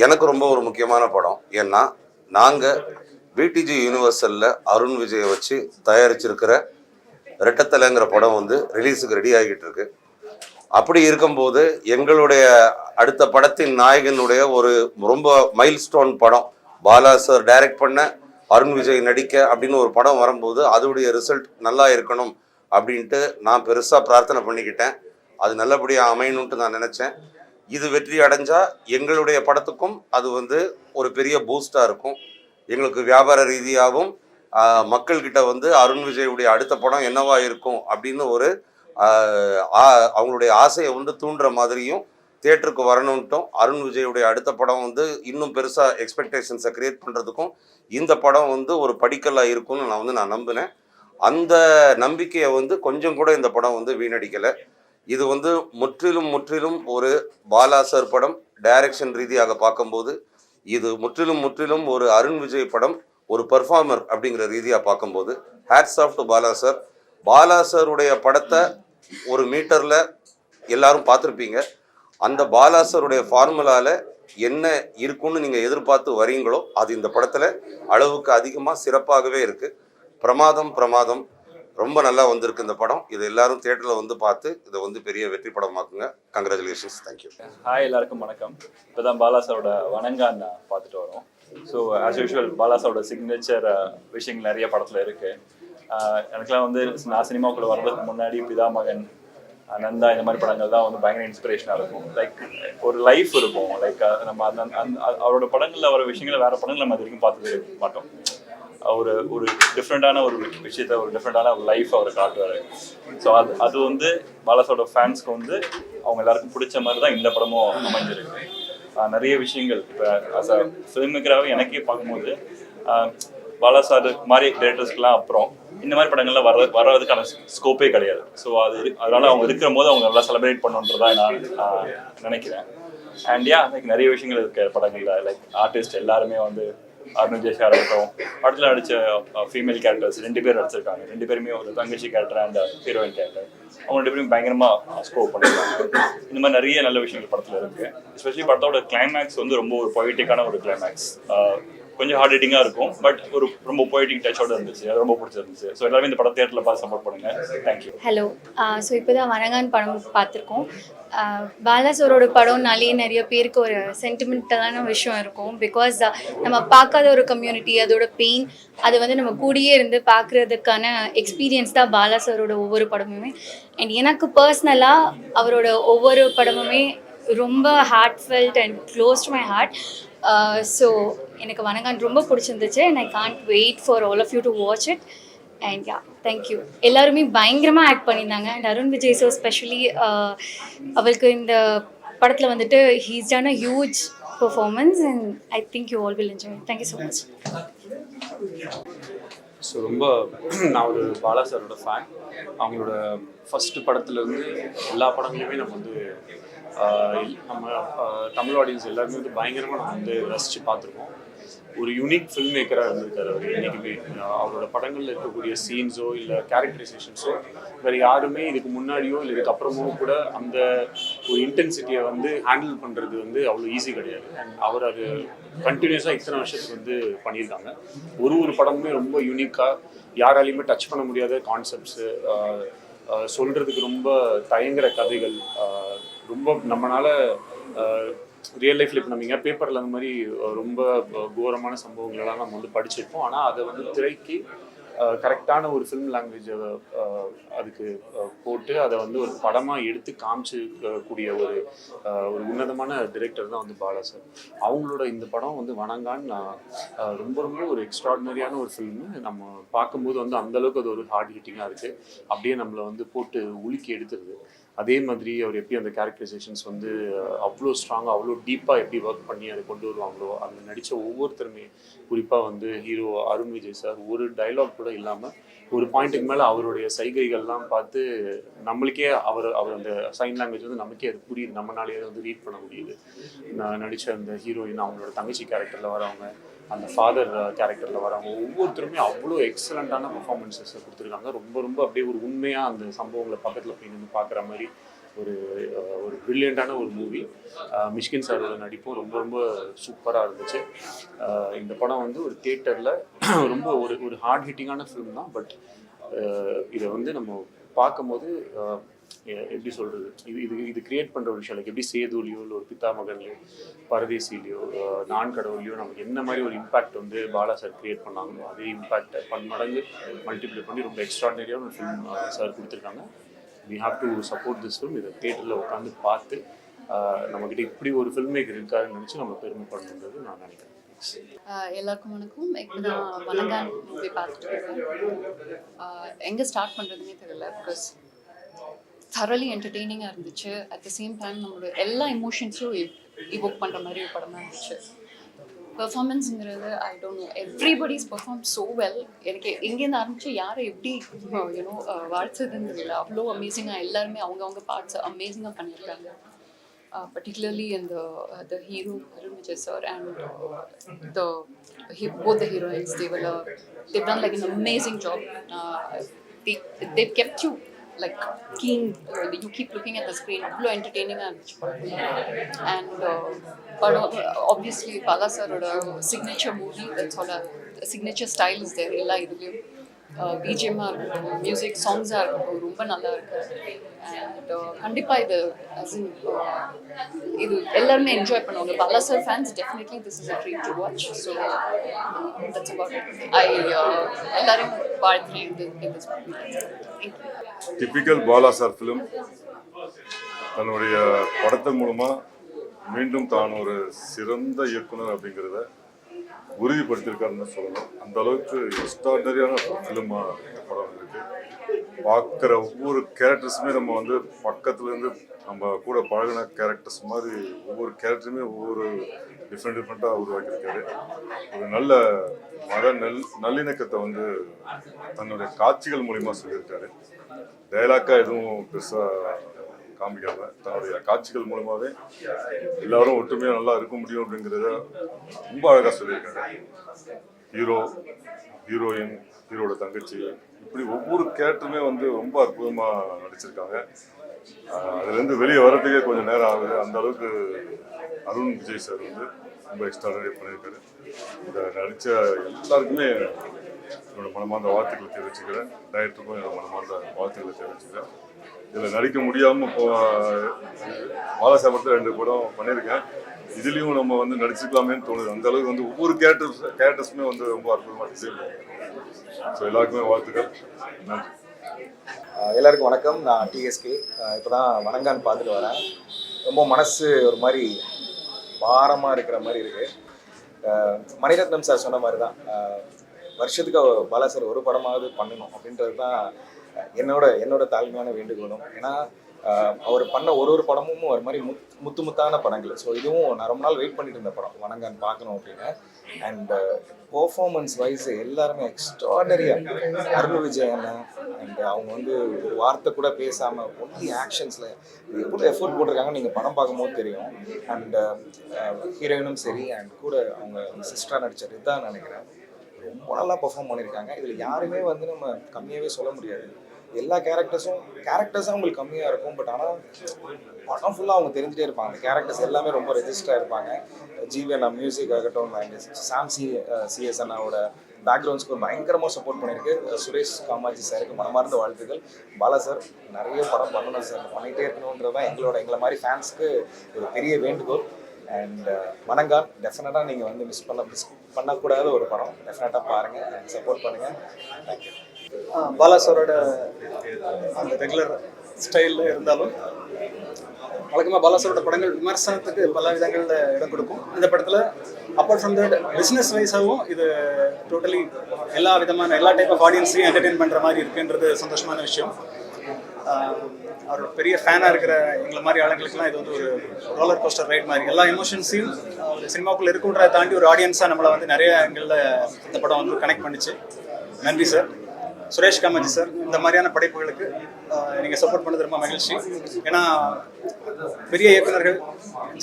எனக்கு ரொம்ப ஒரு முக்கியமான படம். ஏன்னா நாங்கள் பிடிஜி யூனிவர்சலில் அருண் விஜயை வச்சு தயாரிச்சிருக்கிற ரெட்டத்தலைங்கிற படம் வந்து ரிலீஸுக்கு ரெடி ஆகிட்டு இருக்கு. அப்படி இருக்கும்போது எங்களுடைய அடுத்த படத்தின் நாயகனுடைய ஒரு ரொம்ப மைல்ஸ்டோன் படம், பாலா சார் டைரக்ட் பண்ண அருண் விஜய் நடிக்க அப்படின்னு ஒரு படம் வரும்போது அதோடைய ரிசல்ட் நல்லா இருக்கணும் அப்படின்ட்டு நான் பெருசாக பிரார்த்தனை பண்ணிக்கிட்டேன். அது நல்லபடியாக அமையணுன்ட்டு நான் நினச்சேன். இது வெற்றி அடைஞ்சால் எங்களுடைய படத்துக்கும் அது வந்து ஒரு பெரிய பூஸ்டாக இருக்கும். எங்களுக்கு வியாபார ரீதியாகவும் மக்கள்கிட்ட வந்து அருண் விஜயுடைய அடுத்த படம் என்னவா இருக்கும் அப்படின்னு ஒரு அவங்களுடைய ஆசையை வந்து தூண்டுற மாதிரியும் தியேட்டருக்கு வரணுன்ட்டும், அருண் விஜயுடைய அடுத்த படம் வந்து இன்னும் பெருசாக எக்ஸ்பெக்டேஷன்ஸை க்ரியேட் பண்ணுறதுக்கும் இந்த படம் வந்து ஒரு படிக்கல்லாக இருக்கும்னு நான் நம்பினேன். அந்த நம்பிக்கையை வந்து கொஞ்சம் கூட இந்த படம் வந்து வீணடிக்கலை. இது வந்து முற்றிலும் ஒரு பாலா சார் படம். டைரக்ஷன் ரீதியாக பார்க்கும்போது இது முற்றிலும் ஒரு அருண் விஜய் படம். ஒரு பெர்ஃபார்மர் அப்படிங்கிற ரீதியாக பார்க்கும்போது hats off to Bala sir. Bala சாருடைய படத்தை ஒரு மீட்டரில் எல்லாரும் பார்த்துருப்பீங்க. அந்த பாலா சாருடைய ஃபார்முலாவில் என்ன இருக்குன்னு நீங்கள் எதிர்பார்த்து வரீங்களோ அது இந்த படத்தில் அளவுக்கு அதிகமாக சிறப்பாகவே இருக்குது. பிரமாதம் ரொம்ப நல்லா வந்திருக்கு இந்த படம். இது எல்லாரும் தியேட்டரில் வந்து பார்த்து இதை வந்து பெரிய வெற்றி படமாக்குங்க. கங்க்ராச்சுலேஷன்ஸ். தேங்க்யூ. ஹாய், எல்லாருக்கும் வணக்கம். இப்போ தான் பாலா சாரோட வணங்கான் பார்த்துட்டு வரோம். ஸோ ஆஸ் யூஷுவல் பாலா சாரோட சிக்னேச்சர் விஷயங்கள் நிறைய படத்தில் இருக்குது. எனக்குலாம் வந்து நான் சினிமாக்குள்ளே வர்றதுக்கு முன்னாடி பிதாமகன், நந்தா, இந்த மாதிரி படங்கள் தான் வந்து பயங்கர இன்ஸ்பிரேஷனாக இருக்கும். லைக் ஒரு லைஃப் இருக்கும். லைக் நம்ம அவரோட படங்களில் வர விஷயங்களை வேறு படங்கள் நம்ம அது வரைக்கும் பார்த்தது மாட்டோம். ஒரு டிஃப்ரெண்ட்டான ஒரு விஷயத்த, ஒரு டிஃப்ரெண்ட்டான ஒரு லைஃப் அவர் காட்டுவார். ஸோ அது வந்து பாலாசோட ஃபேன்ஸ்க்கு வந்து அவங்க எல்லாருக்கும் பிடிச்ச மாதிரி தான் இந்த படமும் அமைஞ்சிருக்கு. நிறைய விஷயங்கள் இப்போ அஸ் அ ஃபிலிம் மேக்கராகவே எனக்கே பார்க்கும்போது பாலா சார் மாதிரி டேரக்டர்ஸ்க்கெலாம் அப்புறம் இந்த மாதிரி படங்கள்லாம் வர்றதுக்கான ஸ்கோப்பே கிடையாது. ஸோ அதனால் அவங்க இருக்கிற போது அவங்க நல்லா செலிப்ரேட் பண்ணுன்றதான் நான் நினைக்கிறேன். அண்ட் லைக் நிறைய விஷயங்கள் இருக்குது படங்களில். லைக் ஆர்டிஸ்ட் எல்லாருமே வந்து அருண் விஜய் சார் இருக்கட்டும், படத்தில் நடித்த ஃபீமேல் கேரக்டர்ஸ் 2 பேர் நடிச்சிருக்காங்க. 2 பேருமே ஒரு தங்கச்சி கேரக்டர் அண்ட் ஹீரோயின் கேரக்டர். அவங்க 2 பேரும் பயங்கரமாக ஸ்கோப் பண்ணியிருக்காங்க. இந்த மாதிரி நிறைய நல்ல விஷயங்கள் படத்தில் இருக்குது. எஸ்பெஷலி படத்தோட கிளைமேக்ஸ் வந்து ரொம்ப ஒரு பொய்டிக்கான ஒரு கிளைமேக்ஸ். கொஞ்சம் ஹார்ட் ஹிட்டிங்காக இருக்கும், பட் ஒரு ரொம்ப பொய்டிக் டச்சோடு இருந்துச்சு. அது ரொம்ப பிடிச்சிருந்துச்சு. ஸோ எல்லாருமே இந்த படம் தியேட்டரில் பார்த்து சப்போர்ட் பண்ணுங்கள். தேங்க்யூ. ஹலோ. ஸோ இப்போ தான் வணங்கான் படம் பார்த்துருக்கோம். பாலா சாரோட படம்னாலே நிறைய பேருக்கு ஒரு சென்டிமெண்டலான விஷயம் இருக்கும். பிகாஸ் நம்ம பார்க்காத ஒரு கம்யூனிட்டி, அதோட பெயின், அது வந்து நம்ம கூடியே இருந்து பார்க்குறதுக்கான எக்ஸ்பீரியன்ஸ் தான் பாலா சாரோட ஒவ்வொரு படமுமே. அண்ட் எனக்கு பர்சனலாக அவரோட ஒவ்வொரு படமுமே ரொம்ப heartfelt and close to my heart. So எனக்கு வணங்கான் ரொம்ப பிடிச்சிருந்துச்சு. And I can't wait for all of you to watch it. And thank you. எல்லாருமே பயங்கரமாக ஆக்ட் பண்ணியிருந்தாங்க. And Arun Vijay sir specially அவருக்கு இந்த படத்தில் வந்துட்டு he's done a huge performance. And I think you all will enjoy. Thank you so much. So ரொம்ப நான் ஒரு பாலா சாரோட ஃபேன். அவங்களோட ஃபஸ்ட்டு படத்துலேருந்து எல்லா படங்களையுமே நம்ம வந்து நம்ம தமிழ் ஆடியன்ஸ் எல்லாருமே வந்து பயங்கரமாக நம்ம வந்து ரசித்து பார்த்துருக்கோம். ஒரு யூனிக் ஃபில்ம் மேக்கராக இருந்திருக்காரு அவர் என்றைக்குமே. அவரோட படங்களில் இருக்கக்கூடிய சீன்ஸோ இல்லை கேரக்டரைசேஷன்ஸோ வேறு யாருமே இதுக்கு முன்னாடியோ இல்லை இதுக்கப்புறமோ கூட அந்த ஒரு இன்டென்சிட்டியை வந்து ஹேண்டில் பண்ணுறது வந்து அவ்வளோ ஈஸி கிடையாது. அண்ட் அவர் அது கண்டினியூஸாக இத்தனை வருஷத்துக்கு வந்து பண்ணியிருக்காங்க. ஒரு படமுமே ரொம்ப யூனிக்காக, யாராலையுமே டச் பண்ண முடியாத கான்செப்ட்ஸு, சொல்கிறதுக்கு ரொம்ப தயங்குற கதைகள், ரொம்ப நம்மளால் ரியல் லைஃப்பில் இப்போ நம்ம எங்கேயா பேப்பரில் அந்த மாதிரி ரொம்ப கோரமான சம்பவங்களெல்லாம் நம்ம வந்து படிச்சிருப்போம். ஆனால் அதை வந்து திரைக்கு கரெக்டான ஒரு ஃபிலிம் லாங்குவேஜை அதுக்கு போட்டு அதை வந்து ஒரு படமாக எடுத்து காமிச்சிக்கூடிய ஒரு உன்னதமான டிரெக்டர் தான் வந்து பாலா சார். அவங்களோட இந்த படம் வந்து வணங்கான் ரொம்ப ஒரு எக்ஸ்ட்ராடினரியான ஒரு ஃபில்மு. நம்ம பார்க்கும்போது வந்து அந்தளவுக்கு அது ஒரு ஹார்ட் ஹிட்டிங்காக இருக்குது. அப்படியே நம்மளை வந்து போட்டு உலுக்கி எடுத்துருது. அதே மாதிரி அவர் எப்படி அந்த கேரக்டரைசேஷன்ஸ் வந்து அவ்வளோ ஸ்ட்ராங்காக, அவ்வளோ டீப்பாக எப்படி ஒர்க் பண்ணி அதை கொண்டு வருவாங்களோ, அதில் நடித்த ஒவ்வொருத்தருமே, குறிப்பாக வந்து ஹீரோ அருண் விஜய் சார் ஒரு டைலாக் கூட இல்லாமல் ஒரு பாயிண்ட்டுக்கு மேலே அவருடைய சைகைகள்லாம் பார்த்து நம்மளுக்கே அவர் அந்த சைன் லாங்குவேஜ் வந்து நமக்கே அது புரியுது. நம்மளாலேயே வந்து ரீட் பண்ண முடியுது. நான் நடித்த அந்த ஹீரோயின், அவங்களோட தங்கச்சி கேரக்டரில் வரவங்க, அந்த ஃபாதர் கேரக்டரில் வரவங்க ஒவ்வொருத்தருமே அவ்வளோ எக்ஸலண்ட்டான பர்ஃபார்மன்ஸஸை கொடுத்துருக்காங்க. ரொம்ப அப்படியே ஒரு உண்மையாக அந்த சம்பவங்களை பக்கத்தில் போய் நின்று பார்க்குற மாதிரி ஒரு ப்ரில்லியண்ட்டான ஒரு மூவி. மிஷ்கின் சாரோட நடிப்பும் ரொம்ப சூப்பராக இருந்துச்சு. இந்த படம் வந்து ஒரு தியேட்டரில் ரொம்ப ஒரு ஹார்ட் ஹிட்டிங்கான ஃபிலிம் தான். பட் இதை வந்து நம்ம பார்க்கும்போது எப்படி சொல்கிறது, இது கிரியேட் பண்ணுற ஒரு விஷயம். லைக் எப்படி சேதுலையோ இல்லை ஒரு பித்தா மகன்லையோ பரதேசிலையோ நான் கடவுள்லையோ நமக்கு என்ன மாதிரி ஒரு இம்பாக்ட் வந்து பாலா சார் கிரியேட் பண்ணாங்களோ அதே இம்பாக்டை பன்மடங்கு மல்டிப்ளை பண்ணி ரொம்ப எக்ஸ்ட்ராடனரியான ஒரு ஃபிலிம் சார் கொடுத்துருக்காங்க. We have to support this film. இதை தேட்டரில் உட்காந்து பார்த்து நம்மக்கிட்ட இப்படி ஒரு ஃபில்ம் மேக்கர் இருக்காருன்னு நினச்சி நம்ம பெருமைப்படணுன்றது நான் நினைக்கிறேன். எல்லாருக்கும் வணக்கம். இப்போ நான் வணங்கான் மூவி பார்த்துட்டு இருக்கேன். எங்கே ஸ்டார்ட் பண்ணுறதுனே தெரியல. பிகாஸ் தரலி என்டர்டெய்னிங்காக இருந்துச்சு. அட் த சேம் டைம் நம்மளோட எல்லா எமோஷன்ஸையும் இவோக் பண்ணுற மாதிரி ஒரு படமாக இருந்துச்சு. பெர்ஃபார்மன்ஸுங்கிறது I don't know, everybody's perform so well. எனக்கு எங்கேருந்து ஆரம்பித்து யாரை எப்படி யூனோ வாழ்த்துதுன்னு தெரியல. அவ்வளோ அமேசிங்காக எல்லாருமே அவங்கவுங்க பார்ட்ஸ் அமேசிங்காக பண்ணியிருக்காங்க. Particularly in the hero Arun Vijay sir and both the heroines, they've done like an amazing job. They've kept you like keen. You keep looking at the screen. Very entertaining and but obviously Bala sir signature movie, that's all a signature style is there. Ella idhilum BGM music songs are ரொம்ப நல்லா இருக்கு. அண்ட் கண்டிப்பாக இது எல்லாருமே என்ஜாய் பண்ணுவாங்க. Bala sir fans definitely this is a treat to watch. So that's about it. எல்லாரும் வாழ்த்துறேன் இந்த டிபிக்கல் பாலா சார் ஃபிலிம் தன்னுடைய படத்தின் மூலமாக மீண்டும் தான் ஒரு சிறந்த இயக்குனர் அப்படிங்கிறத உறுதிப்படுத்தியிருக்காருன்னு சொல்லணும். அந்த அளவுக்கு எக்ஸ்ட்ராடனரியான ஃபிலிமாக இந்த படம் இருக்குது. பார்க்குற ஒவ்வொரு கேரக்டர்ஸுமே நம்ம வந்து பக்கத்துலேருந்து நம்ம கூட பழகின கேரக்டர்ஸ் மாதிரி ஒவ்வொரு கேரக்டருமே ஒவ்வொரு டிஃப்ரெண்ட்டாக உருவாக்கியிருக்காரு. ஒரு நல்ல நல்லிணக்கத்தை வந்து தன்னுடைய காட்சிகள் மூலிமா சொல்லியிருக்காரு. டைலாக்காக எதுவும் பெருசாக காமிக்காமல் தன்னுடைய காட்சிகள் மூலமாகவே எல்லாரும் ஒற்றுமையாக நல்லா இருக்க முடியும் அப்படிங்கிறத ரொம்ப அழகாக சொல்லியிருக்காரு. ஹீரோ, ஹீரோயின், ஹீரோட தங்கச்சி, இப்படி ஒவ்வொரு கேரக்டருமே வந்து ரொம்ப அற்புதமாக நடிச்சிருக்காங்க. அதுலேருந்து வெளியே வர்றதுக்கே கொஞ்சம் நேரம் ஆகுது. அந்த அளவுக்கு அருண் விஜய் சார் வந்து ரொம்ப எக்ஸ்ட்ராடனரி பண்ணியிருக்காரு. இதை நடித்த எல்லாருக்குமே என்னோட மனமார்ந்த வாழ்த்துக்களை தெரிவிச்சுக்கிறேன். டைரக்டருக்கும் என்னோட மனமார்ந்த வாழ்த்துக்களை தெரிவிச்சுக்கிறேன். இதில் நடிக்க முடியாமல் இப்போ பாலா சார் 2 படம் பண்ணியிருக்கேன். இதுலேயும் நம்ம வந்து நடிச்சிருக்கலாமேன்னு தோணுது. அந்த அளவுக்கு வந்து ஒவ்வொரு கேரக்டர்ஸுமே வந்து ரொம்ப அற்புதமாக டிசைன் பண்ணுவோம். ஸோ எல்லாருக்குமே வாழ்த்துக்கள். நன்றி. எல்லாருக்கும் வணக்கம். நான் டிஎஸ்கே. இப்போ தான் வணங்கான் பார்த்துட்டு வரேன். ரொம்ப மனசு ஒரு மாதிரி பாரமாக இருக்கிற மாதிரி இருக்குது. மணிரத்னம் சார் சொன்ன மாதிரி தான் வருஷத்துக்கு பாலா சார் ஒரு படமாவது பண்ணணும் அப்படின்றது தான் என்னோட தாழ்மையான வேண்டுகோளும். ஏன்னா அவர் பண்ண ஒரு படமும் ஒரு மாதிரி முத்தான படங்கள். ஸோ இதுவும் நான் ரொம்ப நாள் வெயிட் பண்ணிட்டு இருந்த படம் வணங்கான் பார்க்கணும் அப்படின்னு. அண்ட் பெர்ஃபார்மன்ஸ் வைஸ் எல்லாருமே எக்ஸ்ட்ராடனரியாக அருண் விஜய் அண்ணன் அண்ட் அவங்க வந்து ஒரு வார்த்தை கூட பேசாமல் ஒன்லி ஆக்ஷன்ஸில் எவ்வளோ எஃபோர்ட் போட்டிருக்காங்கன்னு நீங்கள் படம் பார்க்கும்போது தெரியும். அண்ட் ஹீரோயினும் சரி அண்ட் கூட அவங்க சிஸ்டராக நடித்த ரிதா நினைக்கிறேன் ரொம்ப நல்லா பெர்ஃபார்ம் பண்ணியிருக்காங்க. இதில் யாருமே வந்து நம்ம கம்மியாகவே சொல்ல முடியாது. எல்லா கேரக்டர்ஸும் அவங்களுக்கு கம்மியாக இருக்கும். பட் ஆனால் படம் ஃபுல்லாக அவங்க தெரிஞ்சுட்டே இருப்பாங்க. அந்த கேரக்டர்ஸ் எல்லாமே ரொம்ப ரெஜிஸ்டராக இருப்பாங்க. ஜிவி அண்ணா மியூசிக் ஆகட்டும், சாம் சிஎஸ் அண்ணாவோட பேக்ரவுண்ட் ஸ்கோர் பயங்கரமாக சப்போர்ட் பண்ணியிருக்கு. சுரேஷ் காமாஜி சாருக்கு மனமார்ந்த வாழ்த்துக்கள். பாலா சார் நிறைய படம் பண்ணணும் சார், பண்ணிகிட்டே இருக்கணுன்றது தான் எங்களை மாதிரி ஃபேன்ஸ்க்கு ஒரு பெரிய வேண்டுகோள். அண்ட் வணங்கான் டெஃபினட்டாக நீங்கள் வந்து மிஸ் பண்ணக்கூடாத ஒரு படம். டெஃபினட்டாக பாருங்கள், சப்போர்ட் பண்ணுங்கள். தேங்க்யூ. பாலா சாரோட அந்த ரெகுலர் ஸ்டைலில் இருந்தாலும் வழக்கமாக பாலா சாரோட படங்கள் விமர்சனத்துக்கு பல விதங்களில் இடம் கொடுக்கும். இந்த படத்தில் அப்பார்ட் ஃப்ரம் தட் பிஸ்னஸ் வைஸாகவும் இது டோட்டலி எல்லா டைப் ஆஃப் ஆடியன்ஸையும் என்டர்டெயின் பண்ணுற மாதிரி இருக்குன்றது சந்தோஷமான விஷயம். அவரோட பெரிய ஃபேனாக இருக்கிற எங்களை மாதிரி ஆளுங்களுக்குலாம் இது வந்து ஒரு ரோலர் கோஸ்டர் ரைட் மாதிரி. எல்லா எமோஷன்ஸையும் ஒரு சினிமாக்குள்ளே இருக்குன்றதை தாண்டி ஒரு ஆடியன்ஸாக நம்மளை வந்து நிறைய எங்களில் இந்த படம் வந்து கனெக்ட் பண்ணிச்சு. நன்றி சார். சுரேஷ் காமாஜி சார், இந்த மாதிரியான படைப்புகளுக்கு நீங்கள் சப்போர்ட் பண்ணது ரொம்ப மகிழ்ச்சி. ஏன்னா பெரிய இயக்குநர்கள்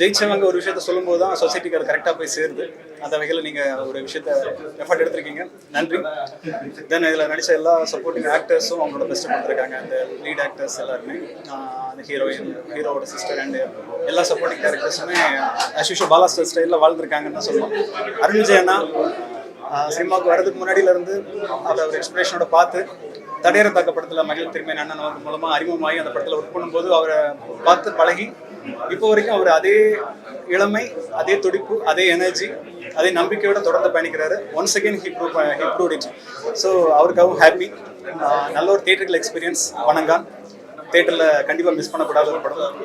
ஜெயிச்சவங்க ஒரு விஷயத்த சொல்லும்போது தான் சொசைட்டிக்கு அது கரெக்டாக போய் சேருது. அந்த வகையில் நீங்கள் ஒரு விஷயத்த எஃபர்ட் எடுத்திருக்கீங்க, நன்றி. தென் இதில் நடித்த எல்லா சப்போர்ட்டிங் ஆக்டர்ஸும் அவங்களோட பெஸ்ட்டு கொடுத்துருக்காங்க. அந்த லீட் ஆக்டர்ஸ் எல்லாருமே, அந்த ஹீரோயின், ஹீரோவோட சிஸ்டர் அண்ட் எல்லா சப்போர்ட்டிங் கேரக்டர்ஸுமே ஆஸ் யூஷுவல் பாலா ஸ்டைலில் வாழ்ந்துருக்காங்கன்னு தான் சொல்லுவோம். அருண் விஜய் அண்ணா சினிமாவுக்கு வரதுக்கு முன்னாடியிலேருந்து அதை ஒரு எக்ஸ்பிரேஷனோட பார்த்து தடையற தாக்க படத்தில் மகிழ் திருமேன் அண்ணன் அவர் மூலமாக அறிமுகமாகி அந்த படத்தில் ஒர்க் பண்ணும்போது அவரை பார்த்து பழகி இப்போ வரைக்கும் அவர் அதே இளமை, அதே துடிப்பு, அதே எனர்ஜி, அதே நம்பிக்கையோட தொடர்ந்து பயணிக்கிறாரு. Once again he proved it. So அவருக்காகவும் ஹாப்பி. நல்ல ஒரு தியேட்டரிக்கல் எக்ஸ்பீரியன்ஸ் வணங்கான். தியேட்டரில் கண்டிப்பாக மிஸ் பண்ணக்கூடாத ஒரு படம்.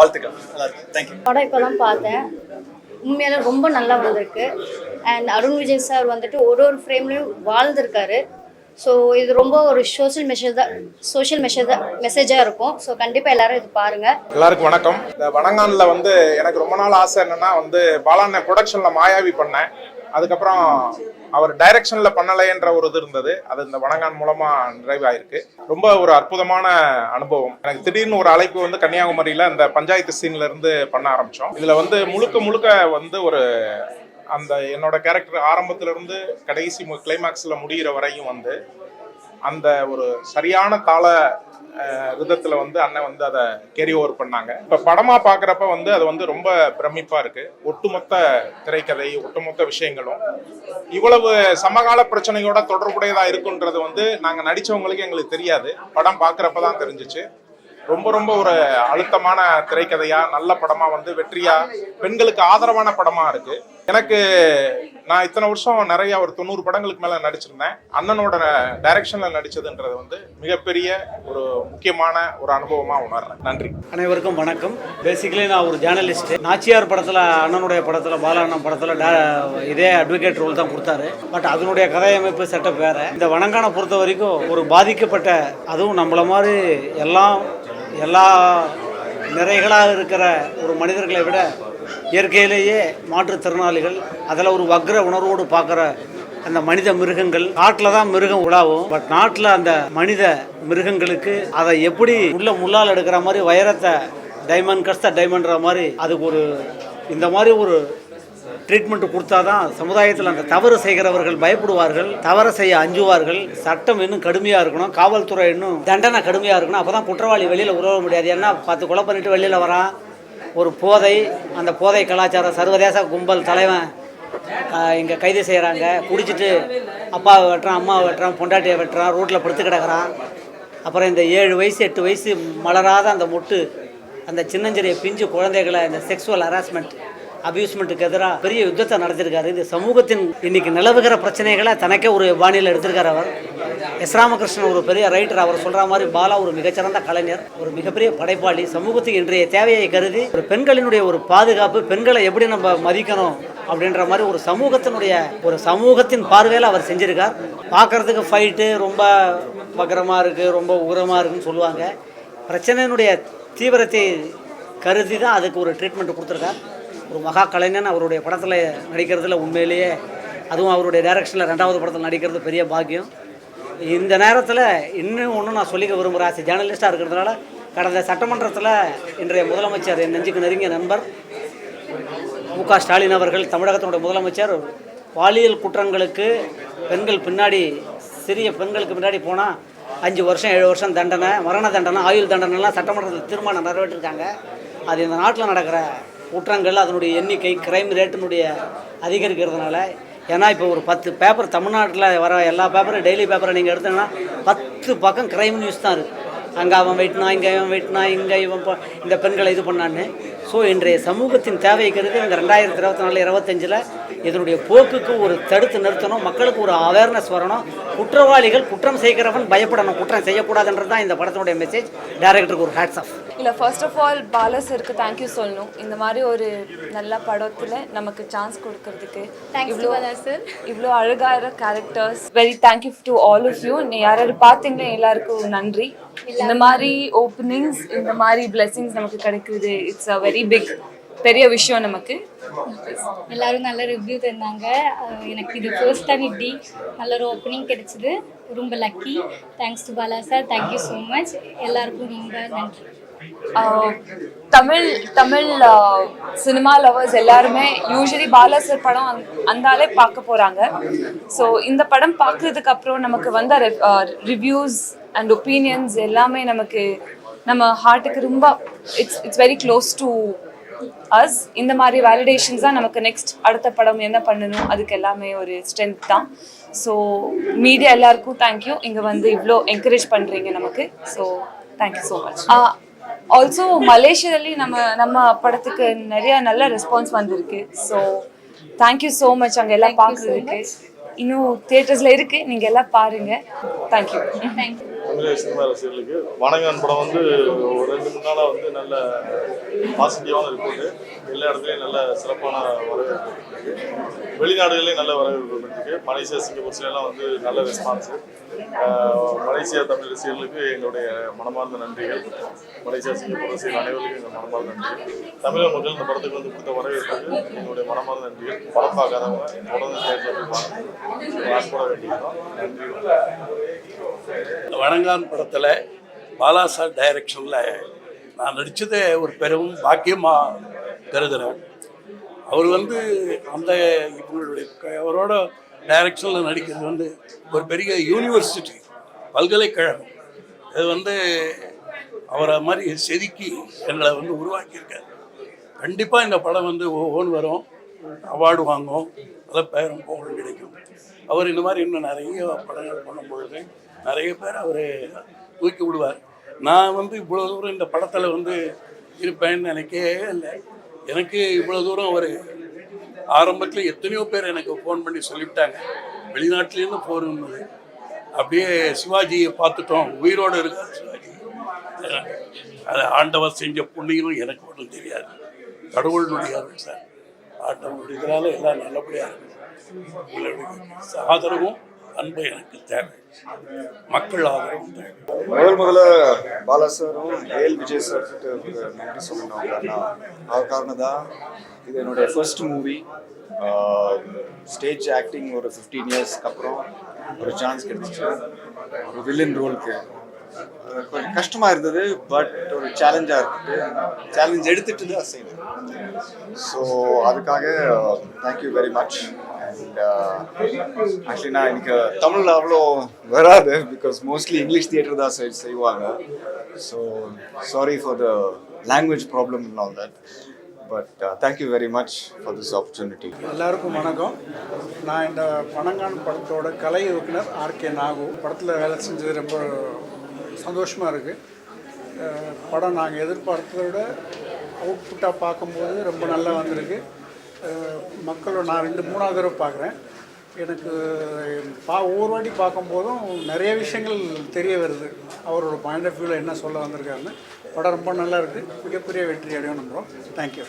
வாழ்த்துக்கள். நல்லா இருக்கு. தேங்க்யூ. படம் இப்போ தான் பார்த்தேன். உண்மையால ரொம்ப நல்லா வந்திருக்கு. அண்ட் அருண் விஜய் சார் வந்துட்டு ஒரு ஃப்ரேம்லையும் வாழ்ந்திருக்காரு. ஸோ இது ரொம்ப ஒரு சோஷியல் மெசேஜாக இருக்கும். ஸோ கண்டிப்பாக எல்லாரும் இது பாருங்கள். எல்லாருக்கும் வணக்கம். இந்த வணங்கானில் வந்து எனக்கு ரொம்ப நாள் ஆசை என்னென்னா வந்து பாலாண்ண ப்ரொடக்ஷனில் மாயாவி பண்ணேன். அதுக்கப்புறம் அவர் டைரக்ஷனில் பண்ணலைன்ற ஒரு இது இருந்தது. அது இந்த வணங்கான் மூலமாக நிறைவாயிருக்கு. ரொம்ப ஒரு அற்புதமான அனுபவம். எனக்கு திடீர்னு ஒரு அழைப்பு வந்து கன்னியாகுமரியில் இந்த பஞ்சாயத்து சீன்ல இருந்து பண்ண ஆரம்பித்தோம். இதில் வந்து முழுக்க வந்து ஒரு அந்த என்னோட கேரக்டர் ஆரம்பத்திலிருந்து கடைசி கிளைமேக்ஸில் முடிகிற வரையும் வந்து அந்த ஒரு சரியான தாள விதத்தில் வந்து அண்ணன் வந்து அதை கேரி ஓவர் பண்ணாங்க. இப்போ படமாக பார்க்குறப்ப வந்து அது வந்து ரொம்ப பிரமிப்பாக இருக்குது. ஒட்டுமொத்த திரைக்கதை, ஒட்டுமொத்த விஷயங்களும் இவ்வளவு சமகால பிரச்சனையோட தொடர்புடையதாக இருக்குன்றது வந்து நாங்கள் நடித்தவங்களுக்கு எங்களுக்கு தெரியாது. படம் பார்க்குறப்ப தான் தெரிஞ்சிச்சு. ரொம்ப ஒரு அழுத்தமான திரைக்கதையா, நல்ல படமா வந்து வெற்றியா, பெண்களுக்கு ஆதரவான படமா இருக்கு. எனக்கு நான் இத்தனை வருஷம் நிறைய ஒரு 90 படங்களுக்கு மேல நடிச்சிருந்தேன். அண்ணனோட டைரக்ஷன்ல நடிச்சதுன்றது வந்து மிகப்பெரிய ஒரு முக்கியமான ஒரு அனுபவமா உணர்றேன். நன்றி. அனைவருக்கும் வணக்கம். பேசிக்கலி நான் ஒரு ஜேர்னலிஸ்ட். நாச்சியார் படத்துல, அண்ணனுடைய படத்துல, பாலாண்ணன் படத்துல இதே அட்வொகேட் ரோல் தான் கொடுத்தாரு. பட் அதனுடைய கதையமைப்பு செட்டப் வேற. இந்த வணங்கானை பொறுத்த வரைக்கும் ஒரு பாதிக்கப்பட்ட, அதுவும் நம்மள மாதிரி எல்லா நிறைகளாக இருக்கிற ஒரு மனிதர்களை விட இயற்கையிலேயே மாற்றுத்திறனாளிகள், அதில் ஒரு வக்ர உணர்வோடு பார்க்குற அந்த மனித மிருகங்கள். காட்டில் தான் மிருகம் உலாவும், பட் நாட்டில் அந்த மனித மிருகங்களுக்கு அதை எப்படி உள்ள முள்ளால் எடுக்கிற மாதிரி வைரத்தை டைமண்ட் கஸ்த டைமண்ட்ற மாதிரி அதுக்கு ஒரு இந்த மாதிரி ஒரு ட்ரீட்மெண்ட் கொடுத்தா தான் சமுதாயத்தில் அந்த தவறு செய்கிறவர்கள் பயப்படுவார்கள், தவறு செய்ய அஞ்சுவார்கள். சட்டம் இன்னும் கடுமையாக இருக்கணும், காவல்துறை இன்னும் தண்டனை கடுமையாக இருக்கணும். அப்போ தான் குற்றவாளி வெளியில் உறவ முடியாது. ஏன்னா 10 கொலை பண்ணிட்டு வெளியில் வரான். ஒரு போதை, அந்த போதை கலாச்சாரம் சர்வதேச கும்பல் தலைவன் இங்கே கைது செய்கிறாங்க. குடிச்சிட்டு அப்பாவை வெட்டுறான், அம்மாவை வெட்டுறான், பொண்டாட்டியை வெட்டுறான், ரோட்டில் படுத்து கிடக்கிறான். அப்புறம் இந்த 7 வயசு 8 வயசு மலராத அந்த மொட்டு, அந்த சின்னஞ்சிறிய பிஞ்சு குழந்தைகளை இந்த செக்ஸுவல் ஹராஸ்மெண்ட், அபியூஸ்மெண்ட்டுக்கு எதிராக பெரிய யுத்தத்தை நடத்திருக்காரு. இந்த சமூகத்தின் இன்னைக்கு நிலவுகிற பிரச்சனைகளை தனக்கே ஒரு பாணியில் எடுத்திருக்கார் அவர். எஸ் ராமகிருஷ்ணன் ஒரு பெரிய ரைட்டர். அவர் சொல்கிற மாதிரி பாலா ஒரு மிகச்சிறந்த கலைஞர், ஒரு மிகப்பெரிய படைப்பாளி. சமூகத்துக்கு இன்றைய தேவையை கருதி ஒரு பெண்களினுடைய ஒரு பாதுகாப்பு, பெண்களை எப்படி நம்ம மதிக்கணும் அப்படின்ற மாதிரி ஒரு சமூகத்தின் பார்வையில் அவர் செஞ்சிருக்கார். பார்க்குறதுக்கு ஃபைட்டு ரொம்ப வக்கரமாக இருக்குது, ரொம்ப உரமாக இருக்குன்னு சொல்லுவாங்க. பிரச்சனையினுடைய தீவிரத்தை கருதி தான் அதுக்கு ஒரு ட்ரீட்மெண்ட் கொடுத்துருக்கார். ஒரு மகா கலைஞன் அவருடைய படத்தில் நடிக்கிறதுல உண்மையிலேயே, அதுவும் அவருடைய டைரக்ஷனில் 2வது படத்தில் நடிக்கிறது பெரிய பாக்கியம். இந்த நேரத்தில் இன்னும் ஒன்று நான் சொல்லிக்க விரும்புகிறேன். ஆஸ் ஜேர்னலிஸ்டாக இருக்கிறதுனால, கடந்த சட்டமன்றத்தில் இன்றைய முதலமைச்சர், என் நெஞ்சுக்கு நெருங்கிய நண்பர் மு.க. ஸ்டாலின் அவர்கள், தமிழகத்தினுடைய முதலமைச்சர், பாலியல் குற்றங்களுக்கு பெண்கள் பின்னாடி, சிறிய பெண்களுக்கு பின்னாடி போனால் 5 வருஷம் 7 வருஷம் தண்டனை, மரண தண்டனை, ஆயுள் தண்டனைலாம் சட்டமன்றத்தில் தீர்மானம் நிறைவேற்றிருக்காங்க. அது இந்த நாட்டில் நடக்கிற குற்றங்கள், அதனுடைய எண்ணிக்கை, கிரைம் ரேட்டினுடைய அதிகரிக்கிறதுனால. ஏன்னா இப்போ ஒரு 10 பேப்பர் தமிழ்நாட்டில் வர எல்லா பேப்பரும், டெய்லி பேப்பரை நீங்கள் எடுத்தீங்கன்னா 10 பக்கம் கிரைம் நியூஸ் தான் இருக்குது. அங்கே அவன் வெட்டினா, இங்கே இவன் வெட்டினா, இங்கே இவன் இந்த பெண்களை இது பண்ணான்னு. ஸோ இன்றைய சமூகத்தின் தேவை கருதி இந்த 2024-25 இதனுடைய போக்குக்கு ஒரு தடுத்து நிறுத்தணும், மக்களுக்கு ஒரு அவேர்னஸ் வரணும். குற்றவாளிகள், குற்றம் செய்கிறவன் பயப்படணும், குற்றம் செய்யக்கூடாதுன்றது தான் இந்த படத்தினுடைய மெசேஜ். டைரக்டருக்கு ஒரு ஹேட்ஸ் ஆஃப். இல்லை, ஃபர்ஸ்ட் ஆஃப் ஆல் பாலா சருக்கு தேங்க்யூ சொல்லணும். இந்த மாதிரி ஒரு நல்ல படத்தில் நமக்கு சான்ஸ் கொடுக்கறதுக்கு. இவ்வளோ அழகான characters. Very thank you to all of you. யாராவது பார்த்தீங்கன்னா எல்லாருக்கும் நன்றி. இந்த மாதிரி ஓப்பனிங்ஸ், இந்த மாதிரி பிளெஸிங்ஸ் நமக்கு கிடைக்குது. இட்ஸ் அ வெரி பிக், பெரிய விஷயம் நமக்கு. எல்லாரும் நல்ல ரிவ்யூ தந்தாங்க. எனக்கு இது ஃபர்ஸ்ட் டைம் இப்படி நல்ல ஒரு ஓப்பனிங் கிடைச்சிது. ரொம்ப lucky. Thanks to Bala sir. Thank you so much. எல்லாருக்கும் ரொம்ப நன்றி. தமிழ் சினிமா லவர்ஸ் எல்லாருமே யூஸ்வலி பாலா சார் படம் அந்தாலே பார்க்க போகிறாங்க. ஸோ இந்த படம் பார்க்குறதுக்கு அப்புறம் நமக்கு வந்த ரிவ்யூஸ் அண்ட் ஒப்பீனியன்ஸ் எல்லாமே நமக்கு நம்ம ஹார்ட்டுக்கு ரொம்ப it's very close to us. இந்த மாதிரி வேலிடேஷன்ஸ் தான் நமக்கு நெக்ஸ்ட் அடுத்த படம் என்ன பண்ணணும் அதுக்கு எல்லாமே ஒரு ஸ்ட்ரென்த் தான். ஸோ மீடியா எல்லாருக்கும் தேங்க்யூ, இங்கே வந்து இவ்வளோ என்கரேஜ் பண்ணுறீங்க நமக்கு. So thank you so much. Also மலேசியாದಲ್ಲಿ நம்ம படத்துக்கு நிறைய நல்ல ரெஸ்பான்ஸ் வந்திருக்கு. ஸோ தேங்க்யூ ஸோ மச் அங்கே எல்லாம் பார்க்குறதுக்கு. இன்னும் தியேட்டர்ஸில் இருக்குது, நீங்கள் எல்லாம் பாருங்கள். தேங்க்யூ. தேங்க்யூ. தமிழக சினிமா ரசிகர்களுக்கு வணங்கான் படம் வந்து ஒரு 2-3 நாளாக வந்து நல்ல பாசிட்டிவான ரிப்போர்ட்டு, எல்லா இடத்துலையும் நல்ல சிறப்பான வரவேற்பு இருக்குது. வெளிநாடுகள்லேயும் நல்ல வரவேற்பு இருக்குது. மலேசியா, சிங்கப்பூர் எல்லாம் வந்து நல்ல ரெஸ்பான்ஸு. மலேசியா தமிழ் ரசிகர்களுக்கு எங்களுடைய மனமார்ந்த நன்றிகள். மலேசியா, சிங்கப்பூர் ரசிகர்கள் அனைவருக்கும் எங்கள் மனமார்ந்த நன்றிகள். தமிழக மக்கள் இந்த படத்துக்கு வந்து கொடுத்த வரவேற்புக்கு எங்களுடைய மனமார்ந்த நன்றிகள். படம் பார்க்காதவங்க தொடர்ந்து தேட்டரில் போய் ஆசைப்பட வேண்டியதுதான். நன்றி. வணங்கான் படத்தில் பாலா சார் டைரக்ஷனில் நான் நடித்ததே ஒரு பெரும் பாக்கியமாக கருதுகிறேன். அவர் வந்து அந்த இவங்களுடைய அவரோட டைரக்ஷனில் நடிக்கிறது வந்து ஒரு பெரிய யூனிவர்சிட்டி, பல்கலைக்கழகம். அது வந்து அவரை மாதிரி செதுக்கி எங்களை வந்து உருவாக்கியிருக்காரு. கண்டிப்பாக இந்த படம் வந்து ஒவ்வொன்று வரும், அவார்டு வாங்கும், நல்ல பேரும் புகழும் கிடைக்கும். அவர் இந்த மாதிரி இன்னும் நிறைய படங்கள் பண்ணும் பொழுது நிறைய பேர் அவர் தூக்கி விடுவார். நான் வந்து இவ்வளோ தூரம் இந்த படத்தில் வந்து இருப்பேன்னு நினைக்கவே இல்லை. எனக்கு இவ்வளோ தூரம் அவர் ஆரம்பத்தில் எத்தனையோ பேர் எனக்கு ஃபோன் பண்ணி சொல்லிவிட்டாங்க, வெளிநாட்டிலேருந்து ஃபோன் வந்தது. அப்படியே சிவாஜியை பார்த்துட்டோம், உயிரோடு இருக்கார் சிவாஜி. அது ஆண்டவர் செஞ்ச புண்ணியம் எனக்கு ஒன்றும் தெரியாது, கடவுளுடைய அருள் சார். ஆண்டவனுடைய இதனால எல்லாம் நல்லபடியாக இருக்கும். உங்களுடைய ஆதரவும் அன்பு எனக்கு தேவை, மக்கள் ஆதரவும் தேவை. முதல்ல பாலா சாரும் ஏஎல் விஜய் சார் கிட்ட நன்றி சொல்லணும். காரணம் தான் இது என்னுடைய ஃபர்ஸ்ட் மூவி. ஸ்டேஜ் ஆக்டிங் ஒரு 15 இயர்ஸ்க்கு அப்புறம் ஒரு சான்ஸ் கிடைச்சிச்சு ஒரு வில்லன் ரோலுக்கு. கொஞ்சம் கஷ்டமாக இருந்தது, பட் ஒரு சேலஞ்சாக இருக்குது. சேலஞ்ச் எடுத்துகிட்டு தான் செய்யணும். ஸோ அதுக்காக thank you very much. And actually நான் எனக்கு தமிழில் அவ்வளோ வராது, பிகாஸ் மோஸ்ட்லி இங்கிலீஷ் தியேட்டர் தான் செய்வாங்க. So sorry for the language problem and all that. But thank you very much for this opportunity. எல்லாருக்கும் வணக்கம். நான் இந்த வணங்கான் படத்தோட கலை இயக்குனர் ஆர்கே நாகு. படத்தில் வேலை செஞ்சது ரொம்ப சந்தோஷமாக இருக்குது. படம் நாங்கள் எதிர்பார்த்ததை விட அவுட்புட்டாக பார்க்கும்போது ரொம்ப நல்லா வந்திருக்கு. மக்களோட நான் 2-3 தடவை பார்க்குறேன். எனக்கு ஒவ்வொரு வாட்டி பார்க்கும்போதும் நிறைய விஷயங்கள் தெரிய வருது. அவரோட பாயிண்ட் ஆஃப் வியூவில் என்ன சொல்ல வந்திருக்காருன்னு. படம் ரொம்ப நல்லா இருக்குது, மிகப்பெரிய வெற்றி அடையும் நம்புகிறோம். தேங்க்யூ.